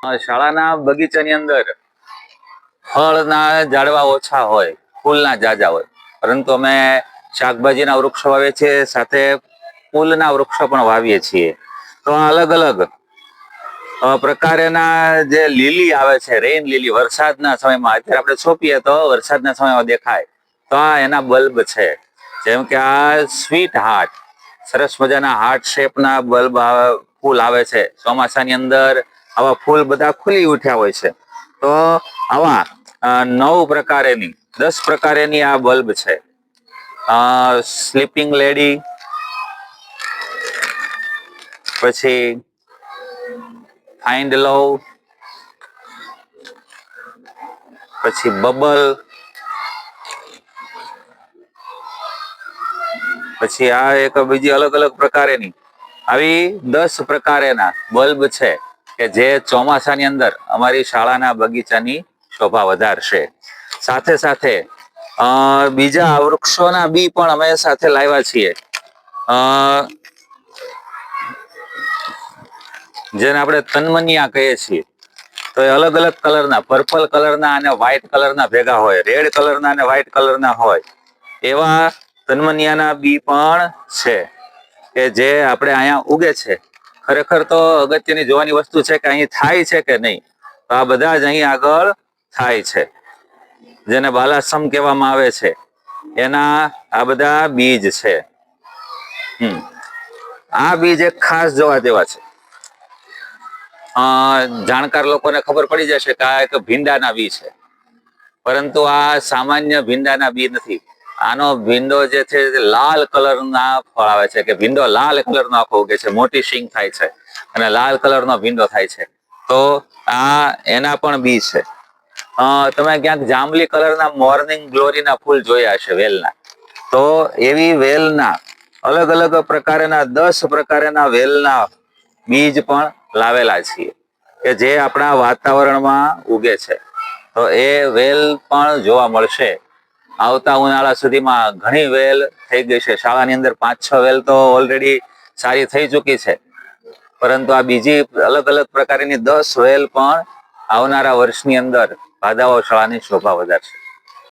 શાળાના બગીચાની અંદર ફળના ઝાડવા ઓછા હોય, ફૂલના ઝાઝા હોય, પરંતુ અમે શાકભાજીના વૃક્ષો વાવીએ છીએ, સાથે ફૂલના વૃક્ષો પણ વાવીએ છીએ. તો અલગ અલગ પ્રકારના જે લીલી આવે છે, રેઇન લીલી, વરસાદના સમયમાં અત્યારે આપણે છોપીએ તો વરસાદના સમયમાં દેખાય, તો આ એના બલ્બ છે. જેમ કે આ સ્વીટ હાર્ટ, સરસ મજાના હાર્ટ શેપના બલ્બ ફૂલ આવે છે. ચોમાસાની અંદર આવા ફૂલ બધા ખુલી ઉઠ્યા હોય છે. તો આવા 9 પ્રકારેની 10 પ્રકારેની આ બલ્બ છે. સ્લીપિંગ લેડી, પછી ફાઇન્ડ લવ, પછી બબલ, પછી આ એક બીજી અલગ અલગ પ્રકારેની આવી 10 પ્રકારેના બલ્બ છે કે જે ચોમાસાની અંદર અમારી શાળાના બગીચાની શોભા વધારશે. સાથે સાથે બીજા વૃક્ષોના બી પણ અમે સાથે લાવ્યા છીએ, જેને આપણે તન્મનિયા કહીએ છીએ. તો એ અલગ અલગ કલરના, પર્પલ કલરના અને વ્હાઇટ કલરના ભેગા હોય, રેડ કલરના અને વ્હાઇટ કલરના હોય, એવા તન્મનિયાના બી પણ છે કે જે આપણે અહીંયા ઉગે છે. ખરેખર તો અગત્યની જોવાની વસ્તુ છે કે અહીં થાય છે કે નહીં. તો આ બધા જ અહીં આગળ થાય છે, જેને બાલાસમ કહેવામાં આવે છે. એના આ બધા બીજ છે. આ બીજ એક ખાસ જોવા જેવા છે. જાણકાર લોકોને ખબર પડી જશે કે આ એક ભીંડાના બી છે, પરંતુ આ સામાન્ય ભીંડાના બી નથી. આનો ભીંડો જે છે લાલ કલરના ફળ આવે છે, કે ભીંડો લાલ કલરનો આખો ઉગે છે, મોટી શીંગ થાય છે અને લાલ કલરનો ભીંડો થાય છે. તો આ એના પણ બી છે. તમે ક્યાંક જાંબલી કલરના મોર્નિંગ ગ્લોરીના ફૂલ જોયા હશે, વેલના. તો એવી વેલના અલગ અલગ પ્રકારના 10 પ્રકારના વેલના બીજ પણ લાવેલા છીએ કે જે આપણા વાતાવરણમાં ઉગે છે. તો એ વેલ પણ જોવા મળશે. આવતા ઉનાળા સુધીમાં ઘણી વેલ થઈ ગઈ છે. શાળાની અંદર 5-6 વેલ તો ઓલરેડી સારી થઈ ચૂકી છે, પરંતુ આ બીજી અલગ અલગ પ્રકારની 10 વેલ પણ આવનારા વર્ષની અંદર ભાદાઓ શાળાની શોભા વધારશે.